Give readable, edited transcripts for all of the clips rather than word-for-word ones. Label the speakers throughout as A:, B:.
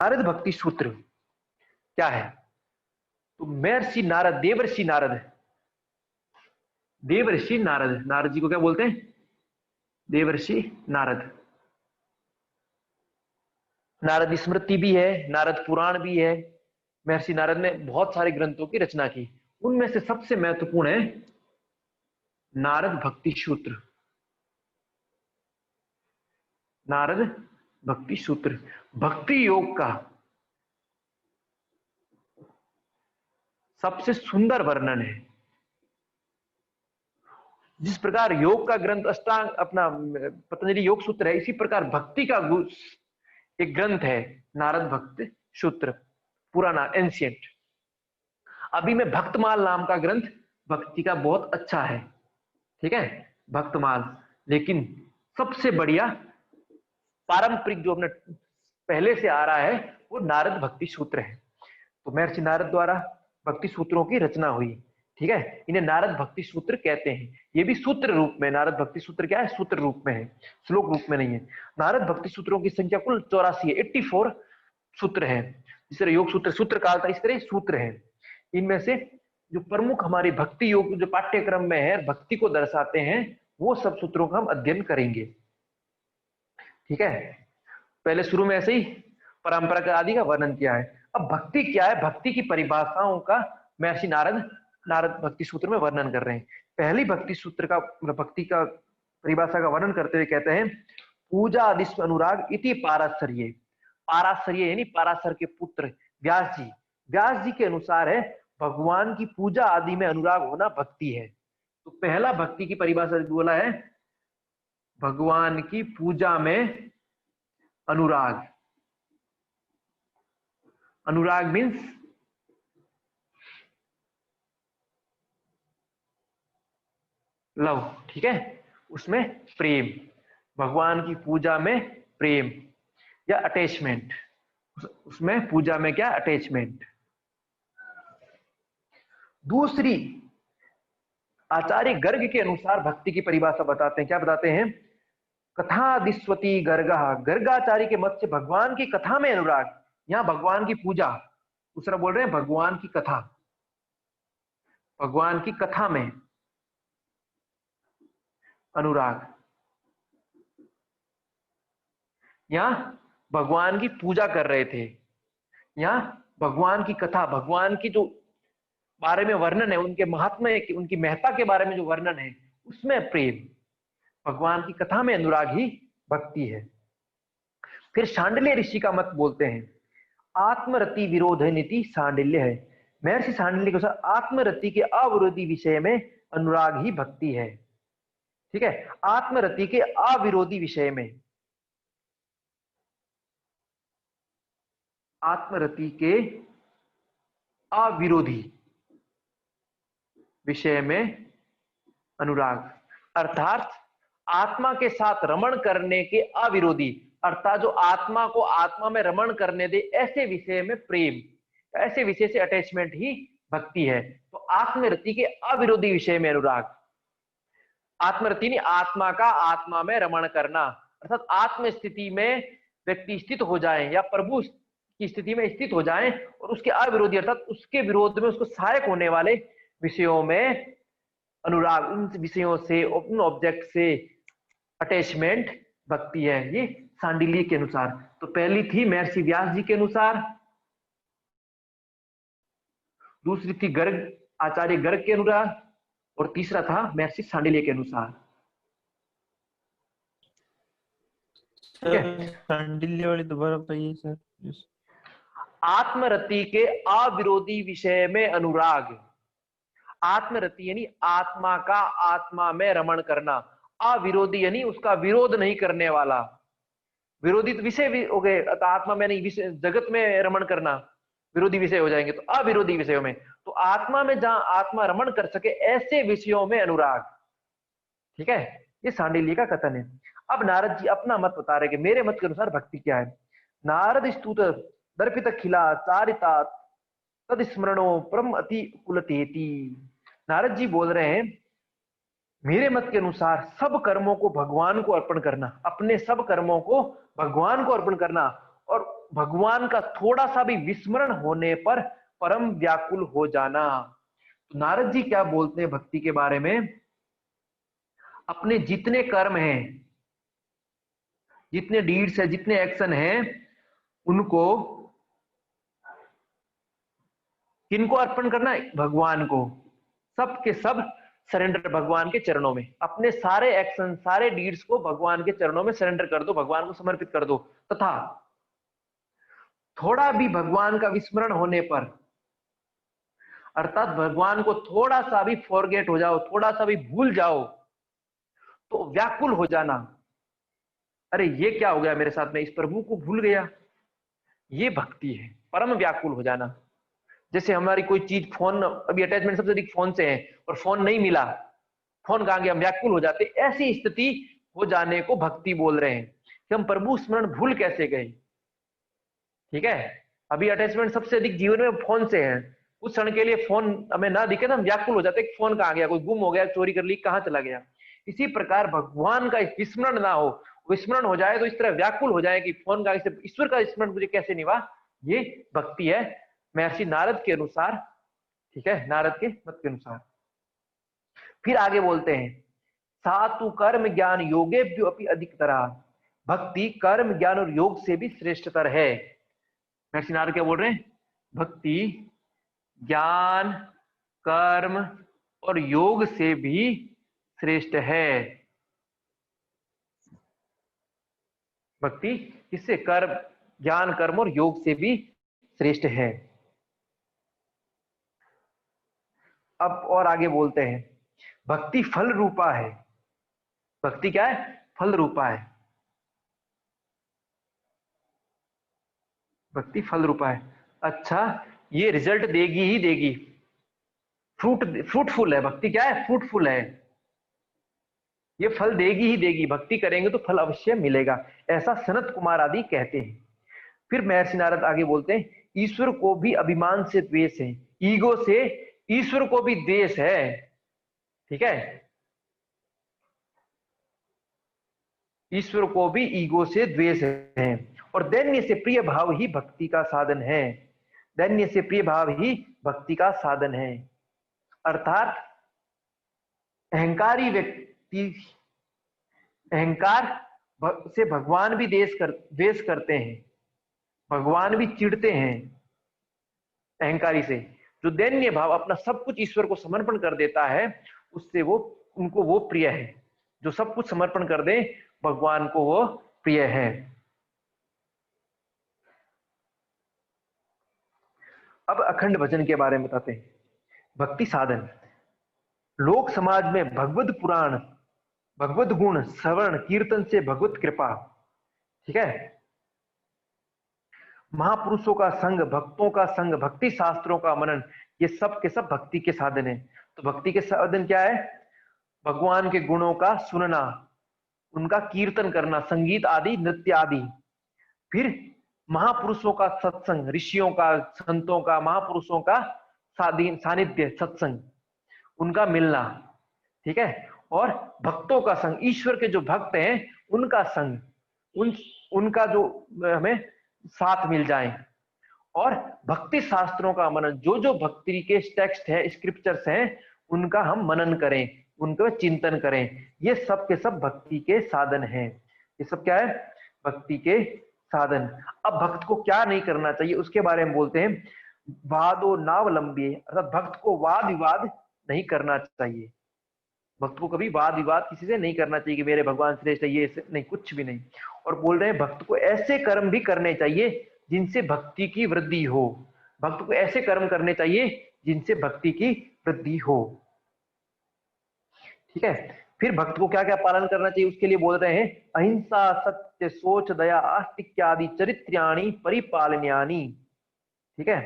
A: नारद भक्ति सूत्र क्या है? तो महर्षि नारद, देवर्षि नारद, देवर्षि नारद, नारद जी को क्या बोलते हैं? देवर्षि नारद। नारद स्मृति भी है, नारद पुराण भी है। महर्षि नारद ने बहुत सारे ग्रंथों की रचना की, उनमें से सबसे महत्वपूर्ण है नारद भक्ति सूत्र। नारद भक्ति सूत्र भक्ति योग का सबसे सुंदर वर्णन है। जिस प्रकार योग का ग्रंथ अष्टांग अपना पतंजलि योग सूत्र है, इसी प्रकार भक्ति का एक ग्रंथ है नारद भक्ति सूत्र, पुराना एंशियंट। अभी में भक्तमाल नाम का ग्रंथ भक्ति का बहुत अच्छा है, ठीक है, भक्तमाल। लेकिन सबसे बढ़िया पारंपरिक जो अपने पहले से आ रहा है वो नारद भक्ति सूत्र है। तो महर्षि नारद द्वारा भक्ति सूत्रों की रचना हुई, ठीक है। इन्हें नारद भक्ति सूत्र कहते हैं। ये भी सूत्र रूप में, नारद भक्ति सूत्र क्या है? सूत्र रूप में है, श्लोक रूप में नहीं है। नारद भक्ति सूत्रों की संख्या कुल 84 है, 84 सूत्र है। जिस तरह योग सूत्र सूत्र काल था, इस तरह सूत्र है। इनमें से जो प्रमुख हमारी भक्ति योग जो पाठ्यक्रम में है, भक्ति को दर्शाते हैं, वो सब सूत्रों का हम अध्ययन करेंगे, ठीक है। पहले शुरू में ऐसे ही परंपरा का आदि का वर्णन किया है। अब भक्ति क्या है, भक्ति की परिभाषाओं का महर्षि नारद भक्ति सूत्र में वर्णन कर रहे हैं। पहली भक्ति सूत्र का भक्ति का परिभाषा का वर्णन करते हुए कहते हैं, पूजा आदिस्व अनुराग इति पाराशर्ये। पाराशर्ये यानी पाराशर के पुत्र व्यास जी, व्यास जी के अनुसार है भगवान की पूजा आदि में अनुराग होना भक्ति है। तो पहला भक्ति की परिभाषा बोला है भगवान की पूजा में अनुराग। अनुराग मीन्स लव, ठीक है, उसमें प्रेम, भगवान की पूजा में प्रेम या अटैचमेंट, उसमें पूजा में क्या? अटैचमेंट। दूसरी आचार्य गर्ग के अनुसार भक्ति की परिभाषा बताते हैं, क्या बताते हैं? कथादिस्वती गर्गा, गर्गाचार्य के मत से भगवान की कथा में अनुराग, यहां भगवान की पूजा, दूसरा बोल रहे हैं भगवान की कथा, भगवान की कथा में अनुराग। यहां भगवान की पूजा कर रहे थे, यहां भगवान की कथा, भगवान की जो बारे में वर्णन है, उनके महात्म्य, उनकी महत्ता के बारे में जो वर्णन है, उसमें प्रेम, भगवान की कथा में अनुराग ही भक्ति है। फिर शांडिल्य ऋषि का मत बोलते हैं आत्मरति विरोध नीति शांडिल्य है। महर्षि शांडिल्य के अनुसार आत्मरति के अविरोधी विषय में अनुराग ही भक्ति है, ठीक है। आत्मरति के अविरोधी विषय में, आत्मरति के अविरोधी विषय में अनुराग, अर्थात आत्मा के साथ रमण करने के अविरोधी, अर्थात जो आत्मा को आत्मा में रमण करने दे, ऐसे विषय में प्रेम, ऐसे विषय से अटैचमेंट ही भक्ति है। तो आत्मरति के अविरोधी विषय में अनुराग, आत्मरति नहीं, आत्मा का आत्मा में रमण करना, अर्थात आत्म स्थिति में व्यक्ति स्थित हो जाए या प्रभु की स्थिति में स्थित हो जाए, और उसके अविरोधी अर्थात उसके विरोध में उसको सहायक होने वाले विषयों में अनुराग, उन विषयों से, उन ऑब्जेक्ट से अटैचमेंट भक्ति है, ये शांडिल्य के अनुसार। तो पहली थी महर्षि व्यास जी के अनुसार, दूसरी थी गर्ग, आचार्य गर्ग के अनुसार, और तीसरा था महर्षि शांडिल्य के अनुसार, ठीक है।
B: शांडिल्य वाली दोबारा बताइए सर।
A: आत्मरति के अविरोधी विषय में अनुराग, आत्मरति यानी आत्मा का आत्मा में रमण करना, अविरोधी यानी उसका विरोध नहीं करने वाला, विरोधी तो विषय भी हो गए, आत्मा में नहीं, विषय जगत में रमण करना विरोधी विषय हो जाएंगे, तो अविरोधी विषयों में, तो आत्मा में जहां आत्मा रमण कर सके ऐसे विषयों में अनुराग, ठीक है। ये शांडिल्य का कथन है। अब नारद जी अपना मत बता रहे कि मेरे मत के अनुसार भक्ति क्या है। नारद स्तुत दर्पित खिला चारिता तद स्मरणो परम अति कुलतेति। नारद जी बोल रहे हैं मेरे मत के अनुसार सब कर्मों को भगवान को अर्पण करना, अपने सब कर्मों को भगवान को अर्पण करना, और भगवान का थोड़ा सा भी विस्मरण होने पर परम व्याकुल हो जाना। तो नारद जी क्या बोलते हैं भक्ति के बारे में? अपने जितने कर्म हैं, जितने डीड्स है, जितने एक्शन हैं, उनको किनको अर्पण करना है? भगवान को। सब के सब सरेंडर भगवान के चरणों में। अपने सारे एक्शन, सारे डीड्स को भगवान के चरणों में सरेंडर कर दो, भगवान को समर्पित कर दो। तथा थोड़ा भी भगवान का विस्मरण होने पर, अर्थात भगवान को थोड़ा सा भी फॉरगेट हो जाओ, थोड़ा सा भी भूल जाओ, तो व्याकुल हो जाना। अरे ये क्या हो गया मेरे साथ में, इस प्रभु को भूल गया। ये भक्ति है, परम व्याकुल हो जाना। जैसे हमारी कोई चीज, फोन, अभी अटैचमेंट सबसे अधिक फोन से है, और फोन नहीं मिला, फोन कहां गया, हम व्याकुल हो जाते। ऐसी स्थिति हो जाने को भक्ति बोल रहे हैं कि हम प्रभु स्मरण भूल कैसे गए। ठीक है, अभी अटैचमेंट सबसे अधिक जीवन में फोन से है। उस क्षण के लिए फोन हमें ना दिखे ना, हम व्याकुल हो जाते, फोन कहां गया, कोई गुम हो गया, चोरी कर ली, कहां चला गया। इसी प्रकार भगवान का विस्मरण ना हो, विस्मरण हो जाए तो इस तरह व्याकुल हो जाए कि फोन का, ईश्वर का स्मरण मुझे कैसे निभा। ये भक्ति है महर्षि नारद के अनुसार। ठीक है, नारद के मत के अनुसार। फिर आगे बोलते हैं, सातु कर्म ज्ञान योगेभ्यो अपि अधिकतरा। भक्ति कर्म ज्ञान और योग से भी श्रेष्ठतर है। महर्षि नारद क्या बोल रहे हैं? भक्ति ज्ञान, कर्म और योग से भी श्रेष्ठ है। भक्ति किससे? कर्म, ज्ञान, कर्म और योग से भी श्रेष्ठ है। अब और आगे बोलते हैं, भक्ति फल रूपा है। भक्ति क्या है? फल रूपा है। भक्ति फल रूपा है। अच्छा, ये रिजल्ट देगी ही देगी, फ्रूटफुल है। भक्ति क्या है? फ्रूटफुल है। ये फल देगी ही देगी, भक्ति करेंगे तो फल अवश्य मिलेगा, ऐसा सनत कुमार आदि कहते हैं। फिर महर्षि नारद आगे बोलते हैं, ईश्वर को भी अभिमान से द्वेष है। ईगो से ईश्वर को भी द्वेष है। ठीक है, ईश्वर को भी ईगो से द्वेष है। और दैन्य से प्रिय भाव ही भक्ति का साधन है। दैन्य से प्रिय भाव ही भक्ति का साधन है। अर्थात अहंकारी व्यक्ति, अहंकार से भगवान भी द्वेष करते हैं, भगवान भी चिढ़ते हैं अहंकारी से। जो दैन्य भाव अपना सब कुछ ईश्वर को समर्पण कर देता है, उससे वो, उनको वो प्रिय है। जो सब कुछ समर्पण कर दे भगवान को, वो प्रिय है। अब अखंड भजन के बारे में बताते हैं। भक्ति साधन, लोक समाज में भगवत पुराण, भगवत गुण श्रवण कीर्तन से भगवत कृपा, ठीक है, महापुरुषों का संग, भक्तों का संग, भक्ति शास्त्रों का मनन, ये सब के सब भक्ति के साधन है। तो भक्ति के साधन क्या है? भगवान के गुणों का सुनना, उनका कीर्तन करना, संगीत आदि, नृत्य आदि। फिर महापुरुषों का सत्संग, ऋषियों का, संतों का, महापुरुषों का सानिध्य, सत्संग, उनका मिलना। ठीक है, और भक्तों का संग, ईश्वर के जो भक्त हैं उनका संग, उनका जो हमें साथ मिल जाए। और भक्ति शास्त्रों का मनन, जो जो भक्ति के टेक्स्ट है, स्क्रिप्चर्स हैं, उनका हम मनन करें, उनका चिंतन करें। ये सब के सब भक्ति के साधन हैं। ये सब क्या है? भक्ति के साधन। अब भक्त को क्या नहीं करना चाहिए उसके बारे में बोलते हैं, वादो नावलंबी, अर्थात भक्त को वाद विवाद नहीं करना चाहिए। भक्त को कभी वाद विवाद किसी से नहीं करना चाहिए कि मेरे भगवान श्रेष्ठ है, ये नहीं, कुछ भी नहीं। और बोल रहे हैं भक्त को ऐसे कर्म भी करने चाहिए जिनसे भक्ति की वृद्धि हो। भक्त को ऐसे कर्म करने चाहिए जिनसे भक्ति की वृद्धि हो। ठीक है, फिर भक्त को क्या क्या पालन करना चाहिए उसके लिए बोल रहे हैं, अहिंसा, सत्य, शोच, दया, आस्तिक्यादि चरित्र्याणि परिपालन्यानि। ठीक है,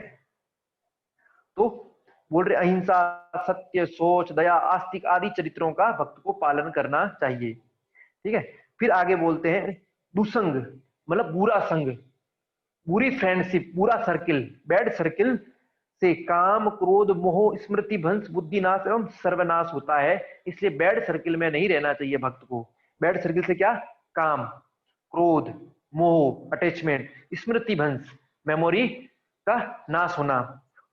A: तो बोल रहे अहिंसा, सत्य, सोच, दया, आस्तिक आदि चरित्रों का भक्त को पालन करना चाहिए। ठीक है, फिर आगे बोलते हैं, दुसंग मतलब बुरा संग, बुरी फ्रेंडशिप, बुरा सर्किल, बैड सर्किल से काम, क्रोध, मोह, स्मृति भ्रंश, बुद्धिनाश एवं सर्वनाश होता है। इसलिए बैड सर्किल में नहीं रहना चाहिए भक्त को। बैड सर्किल से क्या? काम, क्रोध, मोह अटैचमेंट, स्मृति भंश मेमोरी का नाश होना,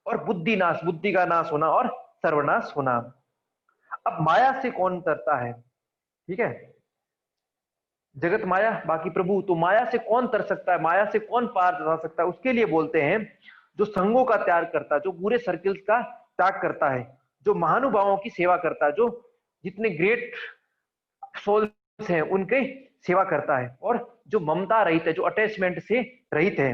A: और बुद्धि नाश बुद्धि का नाश होना, और सर्वनाश होना। अब माया से कौन तरता है? ठीक है, जगत माया बाकी प्रभु, तो माया से कौन तर सकता है, माया से कौन पार जा सकता है? उसके लिए बोलते हैं जो संगों का त्याग करता है, जो पूरे सर्किल्स का त्याग करता है, जो महानुभावों की सेवा करता है, जो जितने ग्रेट सोल्स हैं उनके सेवा करता है, और जो ममता रहित है, जो अटैचमेंट से रहित है,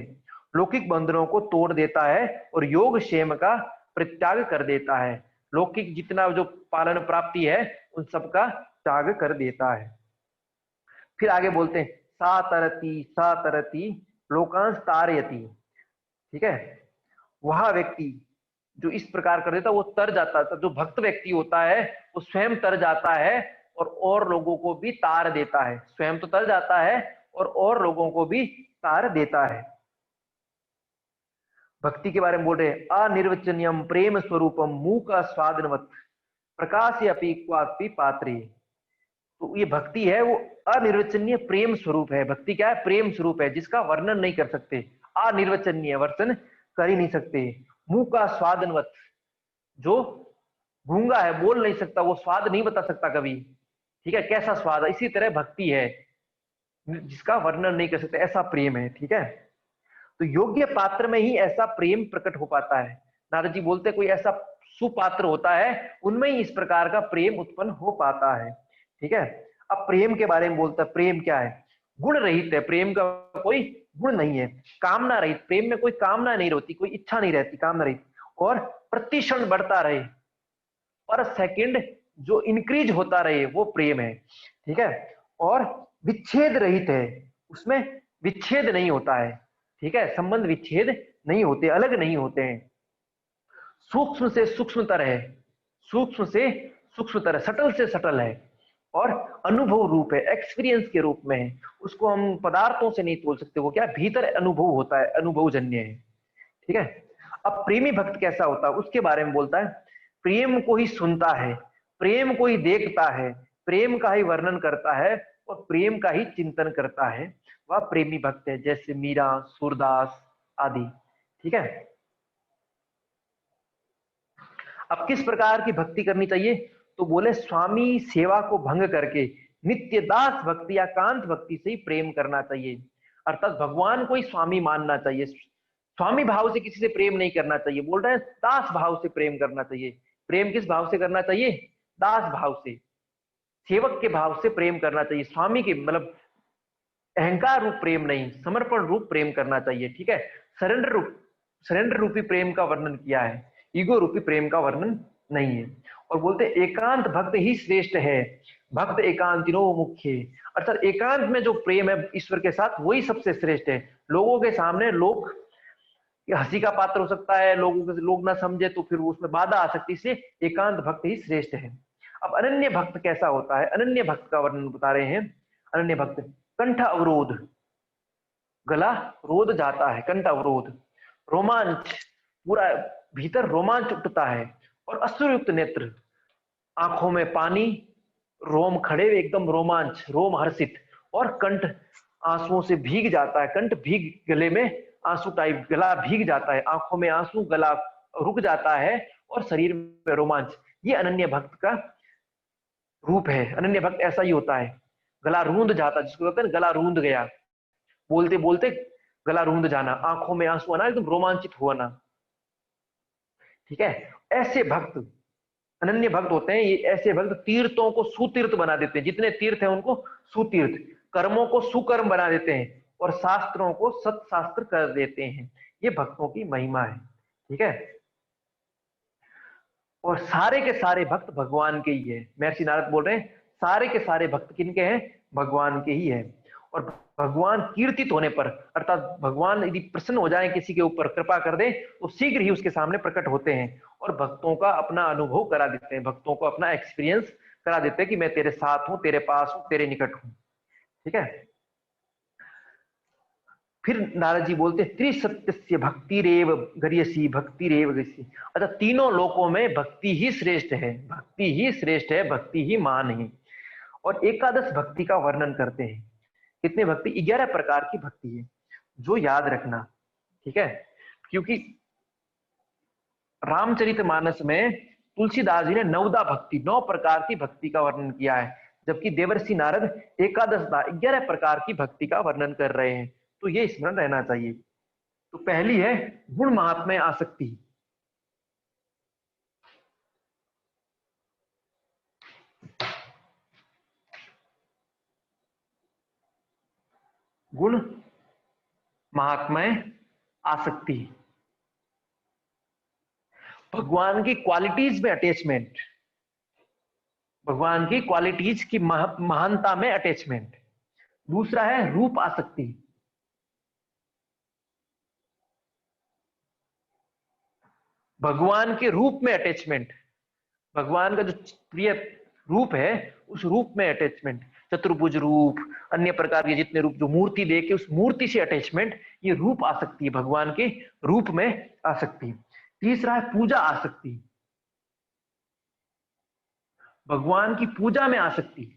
A: लौकिक बंधनों को तोड़ देता है और योग क्षेम का परित्याग कर देता है। लौकिक जितना जो पालन प्राप्ति है उन सब का त्याग कर देता है। फिर आगे बोलते हैं सा तरती लोकांश तारयति। ठीक है, वह व्यक्ति जो इस प्रकार कर देता वो तर जाता है। जो भक्त व्यक्ति होता है वो स्वयं तर जाता है और लोगों को भी तार देता है। स्वयं तो तर जाता है और लोगों को भी तार देता है। भक्ति के बारे में बोल रहे हैं अनिर्वचनीयम प्रेम स्वरूपम मूक स्वादनवत प्रकाश अपि क्वापि पात्रे। तो ये भक्ति है वो अनिर्वचनीय प्रेम स्वरूप है। भक्ति क्या है? प्रेम स्वरूप है जिसका वर्णन नहीं कर सकते, अनिर्वचनीय, वर्णन कर ही नहीं सकते। मुंह का स्वादनवत, जो गूंगा है, बोल नहीं सकता, वो स्वाद नहीं बता सकता कभी। ठीक है, कैसा स्वाद है, इसी तरह भक्ति है जिसका वर्णन नहीं कर सकते, ऐसा प्रेम है। ठीक है, तो योग्य पात्र में ही ऐसा प्रेम प्रकट हो पाता है। नारद जी बोलते कोई ऐसा सुपात्र होता है उनमें ही इस प्रकार का प्रेम उत्पन्न हो पाता है। ठीक है, अब प्रेम के बारे में बोलता है। प्रेम क्या है? गुण रहित है, प्रेम का कोई गुण नहीं है। कामना रहित, प्रेम में कोई कामना नहीं रहती, कोई इच्छा नहीं रहती, कामना रहित, और प्रतिक्षण बढ़ता रहे, पर सेकंड जो इंक्रीज होता रहे, वो प्रेम है। ठीक है, और विच्छेद रहित है, उसमें विच्छेद नहीं होता है। ठीक है, संबंध विच्छेद नहीं होते, अलग नहीं होते हैं। सूक्ष्म से सूक्ष्मतर है, सूक्ष्म से सूक्ष्मतर, सटल से सटल है, और अनुभव रूप है, एक्सपीरियंस के रूप में है। उसको हम पदार्थों से नहीं तोल सकते, वो क्या भीतर अनुभव होता है, अनुभवजन्य है। ठीक है, अब प्रेमी भक्त कैसा होता है उसके बारे में बोलता है। प्रेम को ही सुनता है, प्रेम को ही देखता है, प्रेम का ही वर्णन करता है, और प्रेम का ही चिंतन करता है, वह प्रेमी भक्त है। जैसे मीरा, सूरदास आदि। ठीक है, अब किस प्रकार की भक्ति करनी चाहिए? तो बोले स्वामी सेवा को भंग करके नित्य दास भक्ति या कांत भक्ति से ही प्रेम करना चाहिए। अर्थात भगवान को ही स्वामी मानना चाहिए। स्वामी भाव से किसी से प्रेम नहीं करना चाहिए। बोल रहे हैं दास भाव से प्रेम करना चाहिए। प्रेम किस भाव से करना चाहिए? दास भाव से, सेवक के भाव से प्रेम करना चाहिए। स्वामी के मतलब अहंकार रूप प्रेम नहीं, समर्पण रूप प्रेम करना चाहिए। ठीक है, सरेंडर रूपी प्रेम का वर्णन किया है, ईगो रूपी प्रेम का वर्णन नहीं है। और बोलते एकांत भक्त ही श्रेष्ठ है, भक्त एकांतिनो मुख्य। अर्थात एकांत में जो प्रेम है ईश्वर के साथ, वही सबसे श्रेष्ठ है। लोगों के सामने लोग हंसी का पात्र हो सकता है, लोग ना समझे तो फिर उसमें बाधा आ सकती है, इसलिए एकांत भक्त ही श्रेष्ठ है। अब अनन्य भक्त कैसा होता है? अनन्य भक्त का वर्णन बता रहे हैं। अनन्य भक्त कंठ अवरोध, गला रोध जाता है, कंठ अवरोध, रोमांच, पूरा भीतर रोमांच उठता है, और अश्रुयुक्त नेत्र, आंखों में पानी, रोम खड़े एकदम रोमांच, रोम हर्षित, और कंठ आंसुओं से भीग जाता है। कंठ भीग, गले में आंसू टाइप, गला भीग जाता है, आंखों में आंसू, गला रुक जाता है, और शरीर में रोमांच। ये अनन्य भक्त का रूप है। अनन्य भक्त ऐसा ही होता है, गला रूंध जाता, जिसको कहते हैं गला रूंध गया, बोलते बोलते गला रूंध जाना, आंखों में आंसू आना, एकदम रोमांचित होना। ठीक है, ऐसे भक्त अनन्य भक्त होते हैं। ये ऐसे भक्त तीर्थों को सुतीर्थ बना देते हैं, जितने तीर्थ हैं उनको सुतीर्थ, कर्मों को सुकर्म बना देते हैं, और शास्त्रों को सत्शास्त्र कर देते हैं। ये भक्तों की महिमा है। ठीक है, और सारे के सारे भक्त भगवान के ही है। महर्षि नारद बोल रहे हैं सारे के सारे भक्त किनके हैं? भगवान के ही है। और भगवान कीर्तित होने पर, अर्थात भगवान यदि प्रसन्न हो जाए, किसी के ऊपर कृपा कर दे, तो शीघ्र ही उसके सामने प्रकट होते हैं और भक्तों का अपना अनुभव करा देते हैं, भक्तों को अपना एक्सपीरियंस करा देते हैं कि मैं तेरे साथ हूं, तेरे पास हूं, तेरे निकट हूं। ठीक है, फिर नारद जी बोलते त्रिसत्यस्य भक्तिरेव गरियसी भक्तिरेव गरियसी। अच्छा, तीनों लोकों में भक्ति ही श्रेष्ठ है, भक्ति ही श्रेष्ठ है, भक्ति ही महान है। और एकादश भक्ति का वर्णन करते हैं। कितनी भक्ति? 11 प्रकार की भक्ति है, जो याद रखना, ठीक है। क्योंकि रामचरितमानस में तुलसीदास जी ने 9 प्रकार की भक्ति का वर्णन किया है, जबकि देवर्षि नारद 11 प्रकार की भक्ति का वर्णन कर रहे हैं। तो ये स्मरण रहना चाहिए। तो पहली है गुण महात्म्य आसक्ति। गुण महात्म्य आसक्ति, भगवान की क्वालिटीज में अटैचमेंट, भगवान की क्वालिटीज की महानता में अटैचमेंट। दूसरा है रूप आसक्ति, भगवान के रूप में अटैचमेंट, भगवान का जो प्रिय रूप है उस रूप में अटैचमेंट, चतुर्भुज रूप, अन्य प्रकार के जितने रूप, जो मूर्ति देके उस मूर्ति से अटैचमेंट, ये रूप आसक्ति है, भगवान के रूप में आसक्ति। तीसरा है पूजा आसक्ति, भगवान की पूजा में आसक्ति।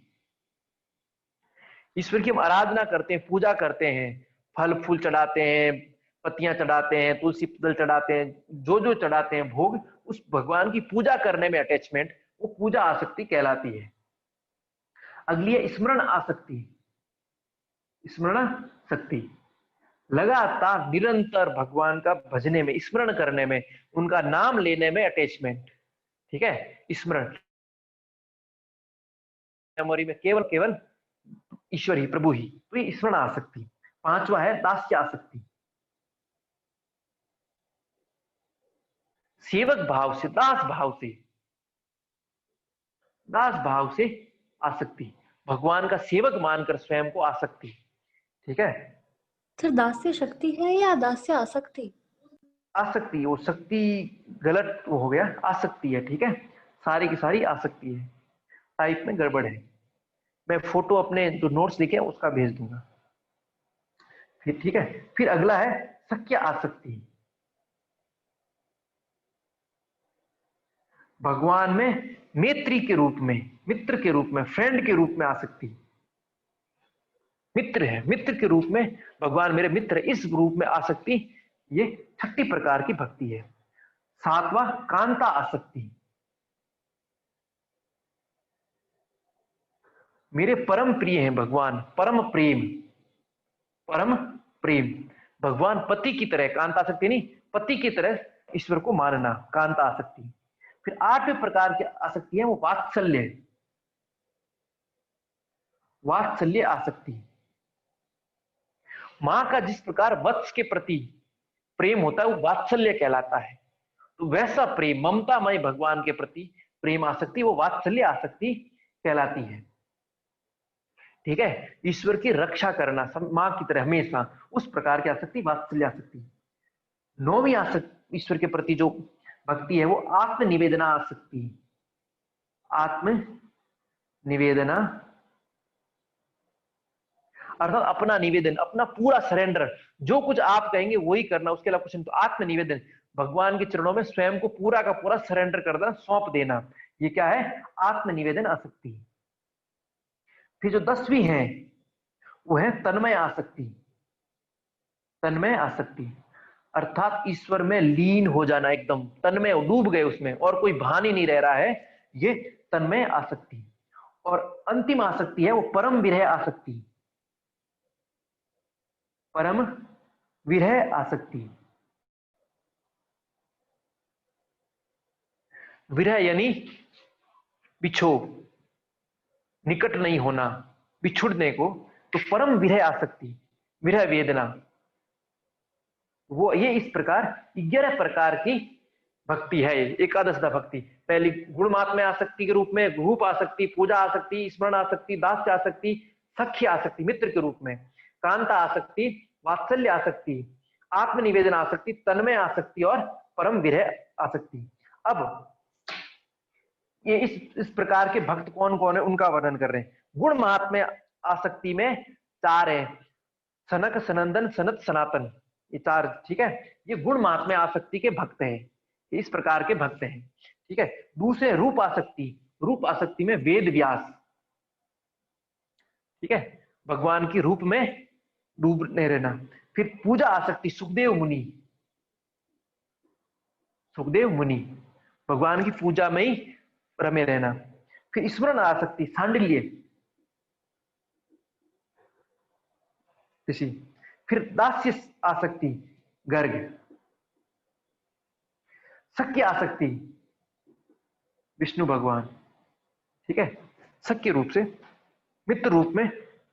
A: ईश्वर की हम आराधना करते हैं, पूजा करते हैं, फल फूल चढ़ाते हैं, पत्तियां चढ़ाते हैं, तुलसी दल चढ़ाते हैं, जो जो चढ़ाते हैं भोग, उस भगवान की पूजा करने में अटैचमेंट, वो पूजा आसक्ति कहलाती है। अगली है स्मरण आसक्ति, स्मरण शक्ति, लगातार निरंतर भगवान का भजने में, स्मरण करने में, उनका नाम लेने में अटैचमेंट, ठीक है। स्मरण मेमोरी में केवल केवल ईश्वर ही, प्रभु ही, तो ये स्मरण आसक्ति। पांचवा है दास्य आसक्ति, सेवक भाव से, दास भाव से, दास भाव से आसक्ति, भगवान का सेवक मानकर स्वयं को आसक्ति, ठीक है।
C: सर दास्य शक्ति है या दास्य आसक्ति?
A: आसक्ति, वो शक्ति गलत वो हो गया, आसक्ति है, ठीक है। सारी की सारी आसक्ति है, टाइप में गड़बड़ है। मैं फोटो अपने जो नोट्स लिखे हैं उसका भेज दूंगा फिर, ठीक है। फिर अगला है सख्य आसक्ति, भगवान में मैत्री के रूप में, मित्र के रूप में, फ्रेंड के रूप में आसक्ति। मित्र है, मित्र के रूप में, भगवान मेरे मित्र है, इस रूप में आसक्ति, ये 6 प्रकार की भक्ति है। सातवां कांता आसक्ति, मेरे परम प्रिय हैं भगवान, परम प्रेम, परम प्रेम, भगवान पति की तरह, कांता आसक्ति नहीं, पति की तरह ईश्वर को मानना, कांता आसक्ति। फिर 8वें प्रकार की आसक्ति है वो वात्सल्य, वात्सल्य आसक्ति। मां का जिस प्रकार वत्स के प्रति प्रेम होता है वो वात्सल्य कहलाता है, तो वैसा प्रेम, ममतामय भगवान के प्रति प्रेम आसक्ति, वो वात्सल्य आसक्ति कहलाती है, ठीक है। ईश्वर की रक्षा करना मां की तरह हमेशा, उस प्रकार की आसक्ति वात्सल्य आसक्ति। 9वीं आसक्ति ईश्वर के प्रति जो भक्ति है वो आत्म निवेदना आसक्ति, आत्म निवेदना अर्थात अपना निवेदन, अपना पूरा सरेंडर, जो कुछ आप कहेंगे वही करना, उसके अलावा कुछ नहीं। तो आत्म निवेदन, भगवान के चरणों में स्वयं को पूरा का पूरा सरेंडर कर देना, सौंप देना, ये क्या है? आत्म निवेदन आसक्ति। फिर जो 10वीं है वो है तन्मय आसक्ति, तन्मय आसक्ति अर्थात ईश्वर में लीन हो जाना, एकदम तन्मय, डूब गए उसमें और कोई भान ही नहीं रह रहा है, ये तन्मय आसक्ति। और अंतिम आसक्ति है वो परम विरह आसक्ति, परम विरह आसक्ति। विरह यानी बिछोह, निकट नहीं होना, बिछुड़ने को, तो परम विरह आसक्ति, विरह वेदना, वो ये इस प्रकार 11 प्रकार की भक्ति है। एकादशदा भक्ति, पहली गुणमात्म्य आसक्ति के रूप में, रूप आसक्ति, पूजा आसक्ति, स्मरण आसक्ति, दास्य आसक्ति, सख्य आसक्ति मित्र के रूप में, कांता आसक्ति, वात्सल्य आसक्ति, आत्मनिवेदन आसक्ति, तन्मय आसक्ति और परम विरह आसक्ति। अब ये इस प्रकार के भक्त कौन कौन है उनका वर्णन कर रहे हैं। गुण महात्म्य आसक्ति में 4 है, सनक, सनंदन, सनत, सनातन, ये 4, ठीक है। ये गुण महात्म्य आसक्ति के भक्त हैं, इस प्रकार के भक्त हैं, ठीक है। दूसरे रूप आसक्ति, रूप आसक्ति में वेद व्यास, ठीक है। भगवान की रूप में डूबने रहना। फिर पूजा आसक्ति, सुखदेव मुनि, सुखदेव मुनि भगवान की पूजा में ही रमे रहना। फिर स्मरण आसक्ति, सांडिल्य ऋषि। फिर दास्य आसक्ति, गर्ग। सख्य आसक्ति, विष्णु भगवान, ठीक है, सख्य रूप से, मित्र रूप में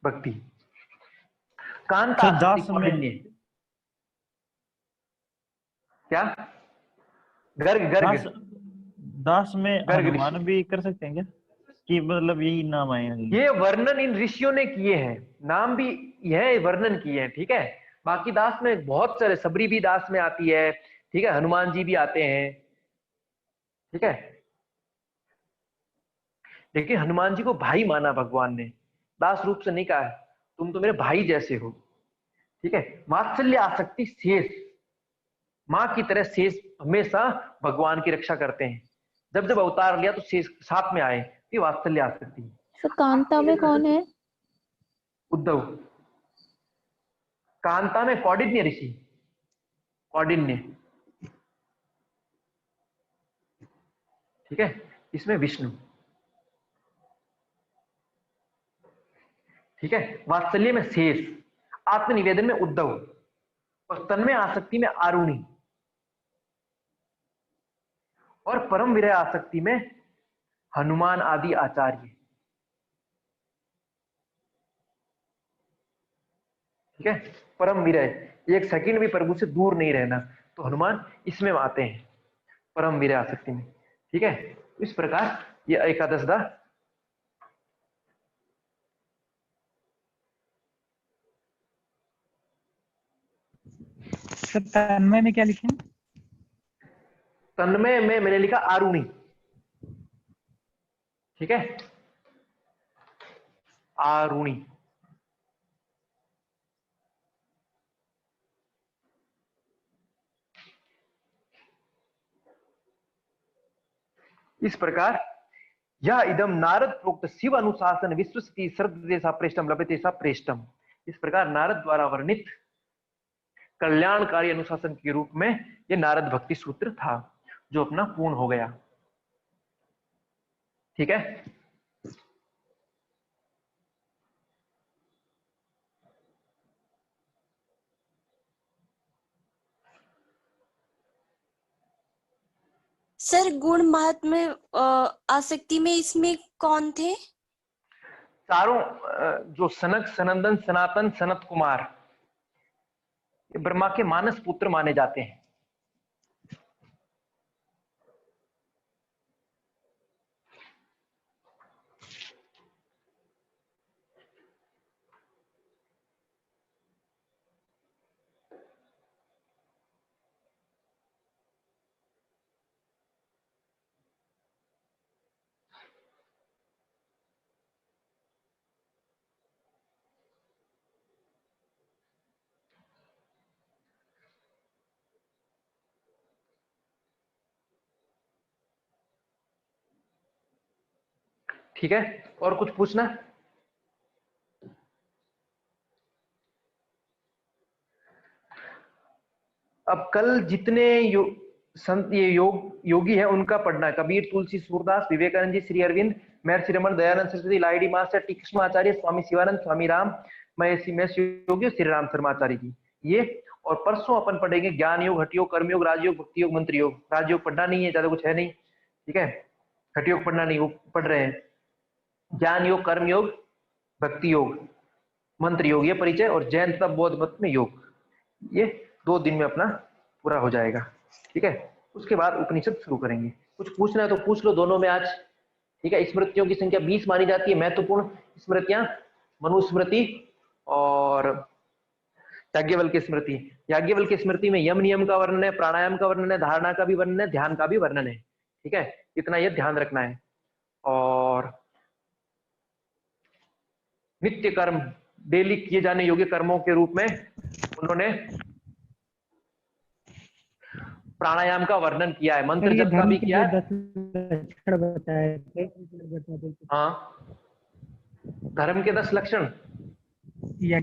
A: भक्ति। कांता
B: सर
A: आसक्ति,
B: दास में,
A: कौंडिन्य, क्या, गर्ग,
B: दास
A: गर्ग,
B: दास में
A: गर्ग
B: हनुमान
A: ऋषि।
B: भी कर सकते हैं क्या, कि मतलब यही नाम आए हैं?
A: ये वर्णन इन ऋषियों ने किए हैं, नाम भी यह वर्णन किए हैं, ठीक है। बाकी दास में बहुत सारे, सबरी भी दास में आती है, ठीक है, हनुमान जी भी आते हैं, ठीक है। लेकिन हनुमान जी को भाई माना भगवान ने, दास रूप से नहीं कहा है, तुम तो मेरे भाई जैसे हो, ठीक है। वात्सल्य आसक्ति, शेष, मां की तरह शेष हमेशा भगवान की रक्षा करते हैं, जब जब अवतार लिया तो शेष साथ में आए, ये वात्सल्य आसक्ति।
C: तो कांता में कौन है?
A: उद्धव। कांता में कौंडिन्य ऋषि, कौंडिन्य, ठीक है, इसमें विष्णु, ठीक है। वात्सल्य में शेष, आत्मनिवेदन में उद्धव, और तन्मय आसक्ति में आरुणि, और परम विरह आसक्ति में हनुमान आदि आचार्य, ठीक है। परम विरह, एक सेकंड भी प्रभु से दूर नहीं रहना, तो हनुमान इसमें आते हैं, परम विरह आसक्ति में, ठीक है। इस प्रकार ये एकादश दा।
D: सर तन्मय में क्या लिखे हैं?
A: तन्मय में मैंने लिखा आरुणि, ठीक है, आरुणि। इस प्रकार यह इदम नारद प्रोक्त शिव अनुशासन विश्वस्ति श्रद्धे सा प्रेष्टम लभते सा प्रेष्टम। इस प्रकार नारद द्वारा वर्णित कल्याणकारी अनुशासन के रूप में यह नारद भक्ति सूत्र था, जो अपना पूर्ण हो गया, ठीक है।
E: सर गुण महात्म्य आसक्ति में इसमें कौन थे?
A: चारों जो सनक, सनंदन, सनातन, सनत कुमार, ये ब्रह्मा के मानस पुत्र माने जाते हैं। ठीक है, और कुछ पूछना? अब कल जितने संत ये योगी है उनका पढ़ना, कबीर, तुलसी, सूरदास, विवेकानंद जी, श्री अरविंद, महर्षि रमन, दयानंद सरस्वती, लाइडी मास्टर, टी कृष्णाचार्य, स्वामी शिवानंद, स्वामी राम, महेश योगी, श्री राम शर्माचार्य जी, ये। और परसों अपन पढ़ेंगे ज्ञान योग, हठ योग, कर्म योग, राजयोग, भक्ति योग, मंत्र योग। राजयोग पढ़ना नहीं है, ज्यादा कुछ है नहीं, ठीक है। हठ योग पढ़ना नहीं, वो पढ़ रहे हैं। ज्ञान योग, कर्म योग, भक्ति योग, मंत्र योग, ये परिचय, और जैन तथा बौद्ध मत में योग, ये 2 दिन में अपना पूरा हो जाएगा, ठीक है। उसके बाद उपनिषद शुरू करेंगे। कुछ पूछना है तो पूछ लो दोनों में आज, ठीक है। स्मृतियों की संख्या 20 मानी जाती है, महत्वपूर्ण स्मृतियां, मनुस्मृति और याज्ञवल्क्य स्मृति। याज्ञवल्क्य स्मृति में यम नियम का वर्णन है, प्राणायाम का वर्णन है, धारणा का भी वर्णन है, ध्यान का भी वर्णन है, ठीक है। इतना यह ध्यान रखना है। और नित्य कर्म, डेली किए जाने योग्य कर्मों के रूप में उन्होंने प्राणायाम का वर्णन किया है, मंत्र जप का भी किया है।
D: 10 लक्षण बताए थे।
A: हाँ, धर्म के 10 लक्षण,
D: यज्ञ